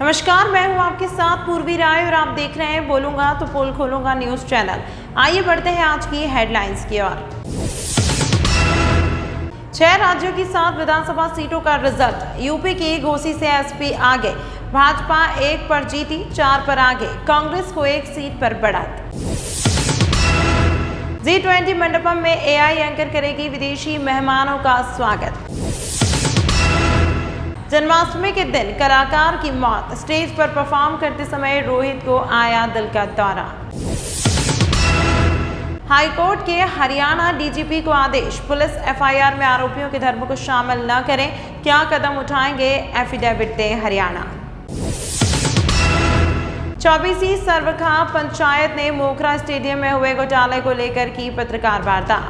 नमस्कार, मैं हूं आपके साथ पूर्वी राय और आप देख रहे हैं बोलूंगा तो पोल खोलूंगा न्यूज चैनल। आइए बढ़ते हैं आज की हेडलाइंस की ओर। 6 राज्यों की 7 विधानसभा सीटों का रिजल्ट। यूपी की घोसी से एसपी आगे, भाजपा 1 पर जीती, 4 पर आगे, कांग्रेस को 1 सीट पर बढ़त। G20 मंडपम में AI एंकर करेगी विदेशी मेहमानों का स्वागत। जन्माष्टमी के दिन कलाकार की मौत, स्टेज पर परफॉर्म करते समय रोहित को आया दिल का दौरा। हाईकोर्ट के हरियाणा डीजीपी को आदेश, पुलिस FIR में आरोपियों के धर्म को शामिल न करें, क्या कदम उठाएंगे, एफिडेविट दे हरियाणा। 24वीं सर्वखा पंचायत ने मोखरा स्टेडियम में हुए घोटाले को लेकर की पत्रकार वार्ता।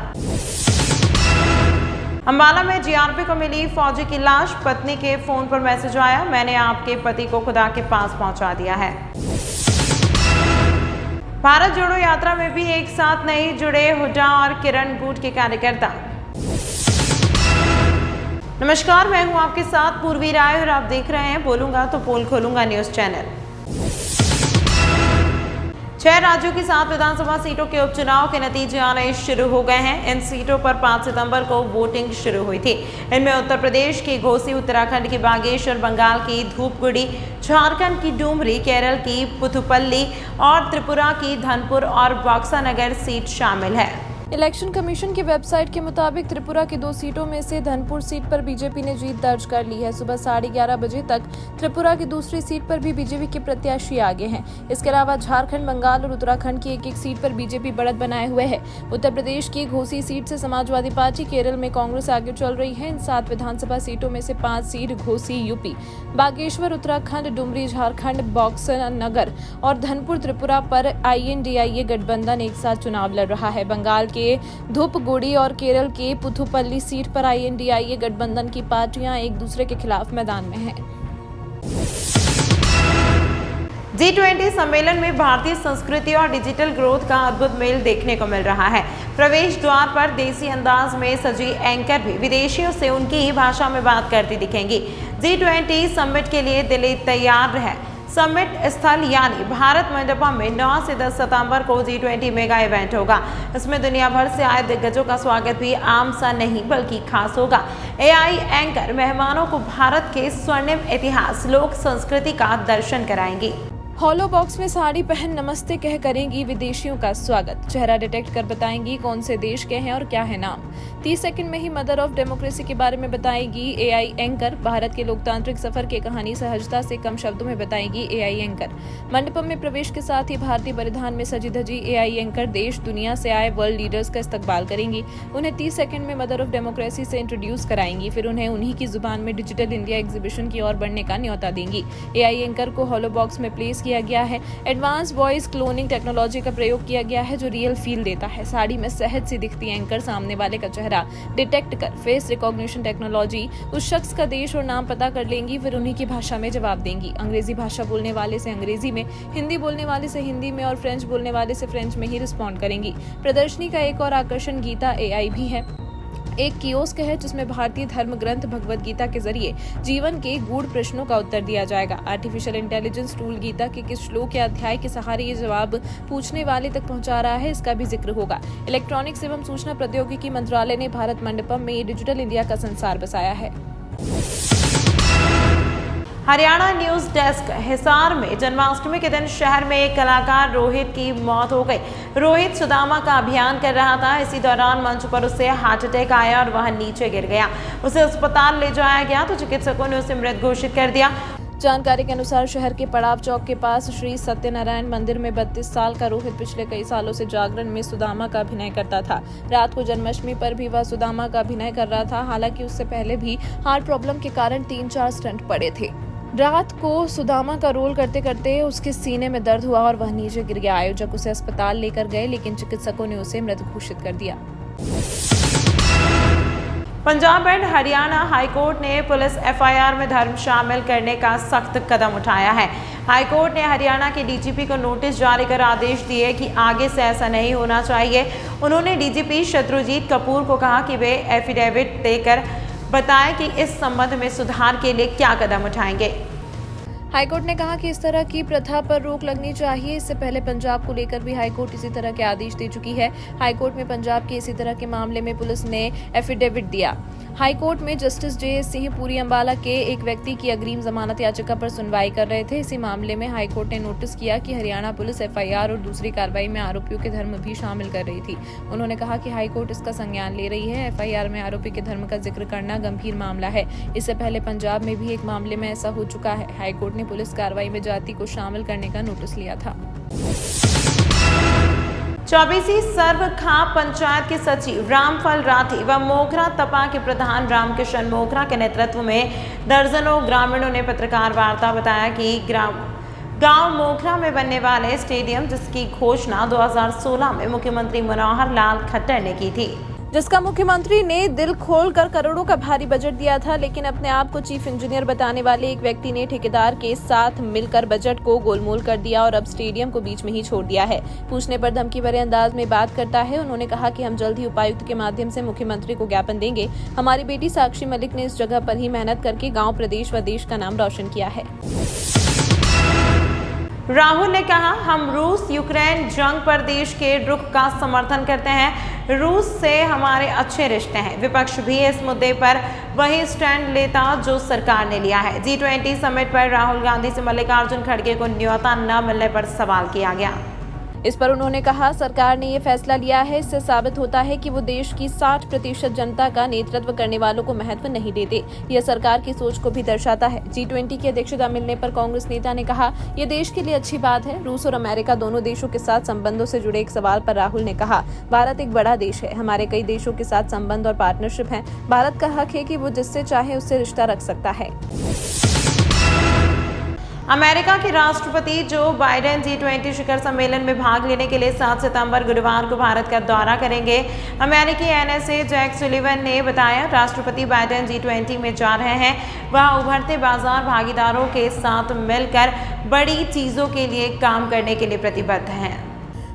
अंबाला में जीआरपी को मिली फौजी की लाश, पत्नी के फोन पर मैसेज आया, मैंने आपके पति को खुदा के पास पहुंचा दिया है। भारत जोड़ो यात्रा में भी एक साथ नहीं जुड़े हुड्डा और किरण गुट के कार्यकर्ता। नमस्कार, मैं हूं आपके साथ पूर्वी राय और आप देख रहे हैं बोलूंगा तो पोल खोलूंगा न्यूज चैनल। 6 राज्यों की 7 विधानसभा सीटों के उपचुनाव के नतीजे आने शुरू हो गए हैं। इन सीटों पर 5 सितंबर को वोटिंग शुरू हुई थी। इनमें उत्तर प्रदेश की घोसी, उत्तराखंड की बागेश्वर, बंगाल की धूपगुड़ी, झारखंड की डुमरी, केरल की पुथुपल्ली और त्रिपुरा की धनपुर और बक्सानगर सीट शामिल है। इलेक्शन कमीशन की वेबसाइट के मुताबिक त्रिपुरा की 2 सीटों में से धनपुर सीट पर बीजेपी ने जीत दर्ज कर ली है। सुबह 11:30 बजे तक त्रिपुरा की दूसरी सीट पर भी बीजेपी के प्रत्याशी आगे हैं। इसके अलावा झारखंड, बंगाल और उत्तराखंड की एक सीट पर बीजेपी बढ़त बनाए हुए है। उत्तर प्रदेश की घोसी सीट से समाजवादी पार्टी, केरल में कांग्रेस आगे चल रही है। इन 7 विधानसभा सीटों में से 5 सीट घोसी यूपी, बागेश्वर उत्तराखंड, डुमरी झारखंड, बक्सानगर और धनपुर त्रिपुरा पर INDIA गठबंधन एक साथ चुनाव लड़ रहा है। बंगाल के धूपगुड़ी और केरल के पुथुपल्ली सीट पर INDIA गठबंधन की पार्टियां एक दूसरे के खिलाफ मैदान में हैं। G20 सम्मेलन में भारतीय संस्कृति और डिजिटल ग्रोथ का अद्भुत मेल देखने को मिल रहा है। प्रवेश द्वार पर देसी अंदाज में सजी एंकर भी विदेशियों से उनकी ही भाषा में बात करती दिखेंगी। G20 समिट के लिए दिल्ली तैयार है। समिट स्थल यानी भारत मंडपम में 9 से 10 सितंबर को G20 मेगा इवेंट होगा। इसमें दुनिया भर से आए दिग्गजों का स्वागत भी आम सा नहीं बल्कि खास होगा। AI एंकर मेहमानों को भारत के स्वर्णिम इतिहास, लोक संस्कृति का दर्शन कराएंगी। हॉलो बॉक्स में साड़ी पहन नमस्ते कह करेंगी विदेशियों का स्वागत। चेहरा डिटेक्ट कर बताएंगी कौन से देश के हैं और क्या है नाम। 30 सेकंड में ही मदर ऑफ डेमोक्रेसी के बारे में बताएगी AI एंकर। भारत के लोकतांत्रिक सफर की कहानी सहजता से कम शब्दों में बताएगी AI एंकर। मंडपम में प्रवेश के साथ ही भारतीय परिधान में सजी धजी AI एंकर देश दुनिया से आए वर्ल्ड लीडर्स का इस्तकबाल करेंगी। उन्हें 30 सेकंड में मदर ऑफ डेमोक्रेसी से इंट्रोड्यूस कराएंगी, फिर उन्हें उन्हीं की जुबान में डिजिटल इंडिया एग्जीबिशन की ओर बढ़ने का न्योता देंगी। AI एंकर को हॉलो बॉक्स में प्लेस किया गया है। एडवांस वॉइस क्लोनिंग टेक्नोलॉजी का प्रयोग किया गया है जो रियल फील देता है। साड़ी में सहज सी दिखती एंकर सामने वाले का चेहरा डिटेक्ट कर फेस रिकॉग्निशन टेक्नोलॉजी उस शख्स का देश और नाम पता कर लेंगी, फिर उन्हीं की भाषा में जवाब देंगी। अंग्रेजी भाषा बोलने वाले से अंग्रेजी में, हिंदी बोलने वाले से हिंदी में और फ्रेंच बोलने वाले से फ्रेंच में ही रिस्पॉन्ड करेंगी। प्रदर्शनी का एक और आकर्षण गीता AI भी है। एक कियोस्क है जिसमें भारतीय धर्म ग्रंथ भगवद गीता के जरिए जीवन के गूढ़ प्रश्नों का उत्तर दिया जाएगा। आर्टिफिशियल इंटेलिजेंस टूल गीता के किस श्लोक या अध्याय के सहारे ये जवाब पूछने वाले तक पहुंचा रहा है, इसका भी जिक्र होगा। इलेक्ट्रॉनिक्स एवं सूचना प्रौद्योगिकी मंत्रालय ने भारत मंडपम में ये डिजिटल इंडिया का संसार बसाया है। Haryana news desk. हिसार में जन्माष्टमी के दिन शहर में एक कलाकार रोहित की मौत हो गई। रोहित सुदामा का अभियान कर रहा था। इसी दौरान मंच पर उसे हार्ट अटैक आया और वह नीचे गिर गया। उसे अस्पताल ले जाया गया तो चिकित्सकों ने उसे मृत घोषित कर दिया। जानकारी के अनुसार शहर के पड़ाव चौक के पास श्री सत्यनारायण मंदिर में 32 साल का रोहित पिछले कई सालों से जागरण में सुदामा का अभिनय करता था। रात को जन्माष्टमी पर भी वह सुदामा का अभिनय कर रहा था। हालांकि उससे पहले भी हार्ट प्रॉब्लम के कारण 3-4 स्टंट पड़े थे। रात को सुदामा का रोल करते करते उसके सीने में दर्द हुआ और वह नीचे गिर गया। आयोजक उसे अस्पताल लेकर गए लेकिन चिकित्सकों ने उसे मृत घोषित कर दिया। पंजाब एंड हरियाणा हाईकोर्ट ने पुलिस FIR में धर्म शामिल करने का सख्त कदम उठाया है। हाईकोर्ट ने हरियाणा के DGP को नोटिस जारी कर आदेश दिए कि आगे से ऐसा नहीं होना चाहिए। उन्होंने DGP शत्रुजीत कपूर को कहा कि वे एफिडेविट देकर बताएं कि इस संबंध में सुधार के लिए क्या कदम उठाएंगे। हाईकोर्ट ने कहा कि इस तरह की प्रथा पर रोक लगनी चाहिए। इससे पहले पंजाब को लेकर भी हाईकोर्ट इसी तरह के आदेश दे चुकी है। हाईकोर्ट में पंजाब के इसी तरह के मामले में पुलिस ने एफिडेविट दिया। हाईकोर्ट में जस्टिस जे सिंह पुरी अम्बाला के एक व्यक्ति की अग्रिम जमानत याचिका पर सुनवाई कर रहे थे। इसी मामले में हाईकोर्ट ने नोटिस किया कि हरियाणा पुलिस एफआईआर और दूसरी कार्रवाई में आरोपियों के धर्म भी शामिल कर रही थी। उन्होंने कहा कि हाईकोर्ट इसका संज्ञान ले रही है। एफआईआर में आरोपी के धर्म का जिक्र करना गंभीर मामला है। इससे पहले पंजाब में भी एक मामले में ऐसा हो चुका है। हाईकोर्ट ने पुलिस कार्रवाई में जाति को शामिल करने का नोटिस लिया था। 24वीं सर्व खाप पंचायत के सचिव रामफल राठी व मोगरा तपा के प्रधान रामकिशन मोगरा के नेतृत्व में दर्जनों ग्रामीणों ने पत्रकार वार्ता बताया कि गांव मोगरा में बनने वाले स्टेडियम जिसकी घोषणा 2016 में मुख्यमंत्री मनोहर लाल खट्टर ने की थी, जिसका मुख्यमंत्री ने दिल खोलकर करोड़ों का भारी बजट दिया था, लेकिन अपने आप को चीफ इंजीनियर बताने वाले एक व्यक्ति ने ठेकेदार के साथ मिलकर बजट को गोलमोल कर दिया और अब स्टेडियम को बीच में ही छोड़ दिया है। पूछने पर धमकी भरे अंदाज में बात करता है। उन्होंने कहा कि हम जल्द ही उपायुक्त के माध्यम से मुख्यमंत्री को ज्ञापन देंगे। हमारी बेटी साक्षी मलिक ने इस जगह पर ही मेहनत करके गाँव, प्रदेश व देश का नाम रोशन किया है। राहुल ने कहा, हम रूस यूक्रेन जंग पर देश के रुख का समर्थन करते हैं। रूस से हमारे अच्छे रिश्ते हैं। विपक्ष भी इस मुद्दे पर वही स्टैंड लेता जो सरकार ने लिया है। G20 समिट पर राहुल गांधी से मल्लिकार्जुन खड़गे को न्योता न मिलने पर सवाल किया गया। इस पर उन्होंने कहा, सरकार ने ये फैसला लिया है, इससे साबित होता है कि वो देश की 60% जनता का नेतृत्व करने वालों को महत्व नहीं देते। यह सरकार की सोच को भी दर्शाता है। G20 की अध्यक्षता मिलने पर कांग्रेस नेता ने कहा, यह देश के लिए अच्छी बात है। रूस और अमेरिका दोनों देशों के साथ संबंधों से जुड़े एक सवाल पर राहुल ने कहा, भारत एक बड़ा देश है, हमारे कई देशों के साथ संबंध और पार्टनरशिप है। भारत का हक है कि वो जिससे चाहे उससे रिश्ता रख सकता है। अमेरिका के राष्ट्रपति जो बाइडेन G20 शिखर सम्मेलन में भाग लेने के लिए 7 सितंबर गुरुवार को भारत का दौरा करेंगे। अमेरिकी NSA जैक सुलिवन ने बताया, राष्ट्रपति बाइडेन G20 में जा रहे हैं। वह उभरते बाजार भागीदारों के साथ मिलकर बड़ी चीजों के लिए काम करने के लिए प्रतिबद्ध हैं।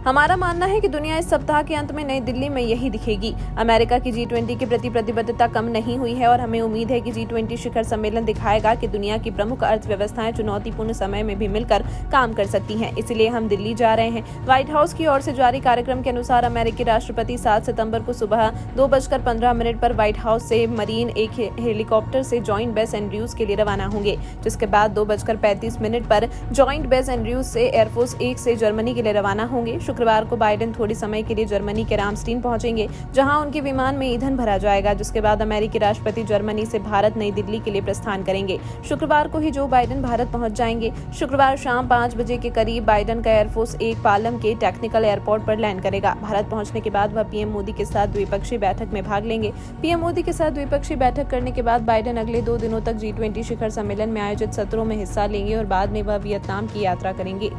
हमारा मानना है कि दुनिया इस सप्ताह के अंत में नई दिल्ली में यही दिखेगी। अमेरिका की G20 के प्रति प्रतिबद्धता कम नहीं हुई है और हमें उम्मीद है कि G20 शिखर सम्मेलन दिखाएगा कि दुनिया की प्रमुख अर्थव्यवस्थाएं चुनौतीपूर्ण समय में भी मिलकर काम कर सकती हैं। इसलिए हम दिल्ली जा रहे हैं। व्हाइट हाउस की ओर से जारी कार्यक्रम के अनुसार अमेरिकी राष्ट्रपति 7 सितंबर को सुबह 2:15 पर व्हाइट हाउस से मरीन एक हेलीकॉप्टर से जॉइंट बेस एंड्रयूज के लिए रवाना होंगे, जिसके बाद 2:35 पर जॉइंट बेस एंड्रयूज से एयरफोर्स 1 से जर्मनी के लिए रवाना होंगे। शुक्रवार को बाइडेन थोड़ी समय के लिए जर्मनी के रामस्टीन पहुंचेंगे, जहां उनके विमान में ईंधन भरा जाएगा, जिसके बाद अमेरिकी राष्ट्रपति जर्मनी से भारत नई दिल्ली के लिए प्रस्थान करेंगे। शुक्रवार को ही जो बाइडेन भारत पहुंच जाएंगे। शुक्रवार शाम 5 बजे के करीब बाइडेन का एयरफोर्स 1 पालम के टेक्निकल एयरपोर्ट पर लैंड करेगा। भारत पहुंचने के बाद वह पीएम मोदी के साथ द्विपक्षीय बैठक में भाग लेंगे। पीएम मोदी के साथ द्विपक्षीय बैठक करने के बाद बाइडेन अगले 2 दिनों तक G20 शिखर सम्मेलन में आयोजित सत्रों में हिस्सा लेंगे और बाद में वह वियतनाम की यात्रा करेंगे।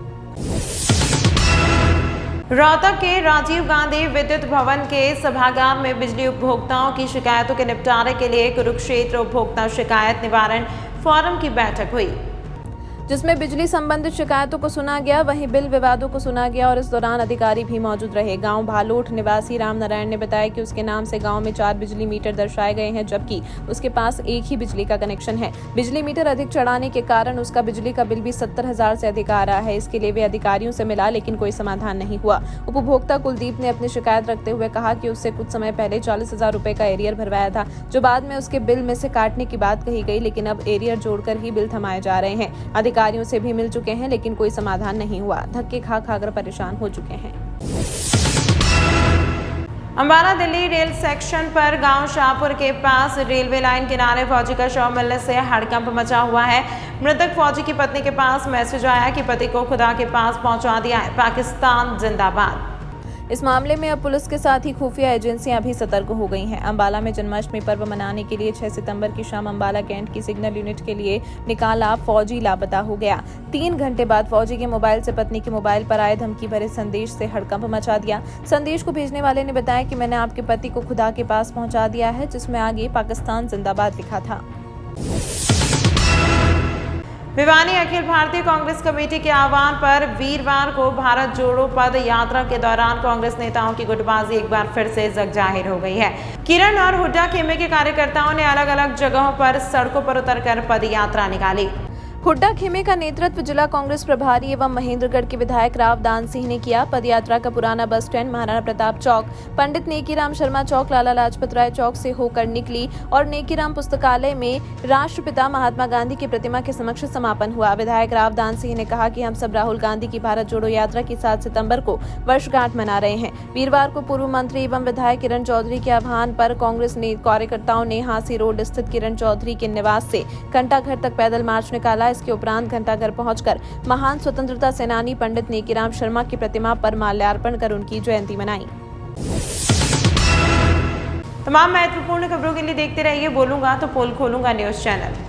रोहतक के राजीव गांधी विद्युत भवन के सभागार में बिजली उपभोक्ताओं की शिकायतों के निपटारे के लिए कुरुक्षेत्र उपभोक्ता शिकायत निवारण फोरम की बैठक हुई, जिसमें बिजली संबंधित शिकायतों को सुना गया, वहीं बिल विवादों को सुना गया और इस दौरान अधिकारी भी मौजूद रहे। गांव भालोट निवासी राम नारायण ने बताया कि उसके नाम से गांव में 4 बिजली मीटर दर्शाए गए हैं, जबकि उसके पास एक ही बिजली का कनेक्शन है। बिजली मीटर अधिक चढ़ाने के कारण उसका बिजली का बिल भी 70,000 से अधिक आ रहा है। इसके लिए वे अधिकारियों से मिला, लेकिन कोई समाधान नहीं हुआ। उपभोक्ता कुलदीप ने अपनी शिकायत रखते हुए कहा कि उससे कुछ समय पहले 40,000 रुपए का एरियर भरवाया था, जो बाद में उसके बिल में से काटने की बात कही गई, लेकिन अब एरियर जोड़कर ही बिल थमाए जा रहे हैं। अधिकारियों से भी मिल चुके हैं, लेकिन कोई समाधान नहीं हुआ। धक्के खा खाकर परेशान हो चुके हैं। अम्बाला दिल्ली रेल सेक्शन पर गांव शाहपुर के पास रेलवे लाइन किनारे फौजी का शव मिलने से हड़कंप मचा हुआ है। मृतक फौजी की पत्नी के पास मैसेज आया कि पति को खुदा के पास पहुंचा दिया है, पाकिस्तान जिंदाबाद। इस मामले में अब पुलिस के साथ ही खुफिया एजेंसियां भी सतर्क हो गई हैं। अम्बाला में जन्माष्टमी पर्व मनाने के लिए 6 सितंबर की शाम अम्बाला कैंट की सिग्नल यूनिट के लिए निकाला फौजी लापता हो गया। 3 घंटे बाद फौजी के मोबाइल से पत्नी के मोबाइल पर आए धमकी भरे संदेश से हड़कंप मचा दिया। संदेश को भेजने वाले ने बताया कि मैंने आपके पति को खुदा के पास पहुंचा दिया है, जिसमें आगे पाकिस्तान जिंदाबाद लिखा था। भिवानी अखिल भारतीय कांग्रेस कमेटी के आह्वान पर वीरवार को भारत जोड़ो पद यात्रा के दौरान कांग्रेस नेताओं की गुटबाजी एक बार फिर से जग जाहिर हो गई है। किरण और हुड्डा खेमे के कार्यकर्ताओं ने अलग अलग जगहों पर सड़कों पर उतरकर पद यात्रा निकाली। हुड्डा खेमे का नेतृत्व जिला कांग्रेस प्रभारी एवं महेंद्रगढ़ के विधायक राव दान सिंह ने किया। पदयात्रा का पुराना बस स्टैंड, महाराणा प्रताप चौक, पंडित नेकीराम शर्मा चौक, लाला लाजपत राय चौक से होकर निकली और नेकीराम पुस्तकालय में राष्ट्रपिता महात्मा गांधी की प्रतिमा के समक्ष समापन हुआ। विधायक राव दान सिंह ने कहा कि हम सब राहुल गांधी की भारत जोड़ो यात्रा की 7 सितंबर को वर्षगांठ मना रहे हैं। वीरवार को पूर्व मंत्री एवं विधायक किरण चौधरी के आह्वान पर कांग्रेस ने कार्यकर्ताओं ने हांसी रोड स्थित किरण चौधरी के निवास से घंटाघर तक पैदल मार्च निकाला। इसके उपरांत घंटाघर पहुंचकर महान स्वतंत्रता सेनानी पंडित नेकीराम शर्मा की प्रतिमा पर माल्यार्पण कर उनकी जयंती मनाई। तमाम महत्वपूर्ण खबरों के लिए देखते रहिए बोलूंगा तो पोल खोलूंगा न्यूज चैनल।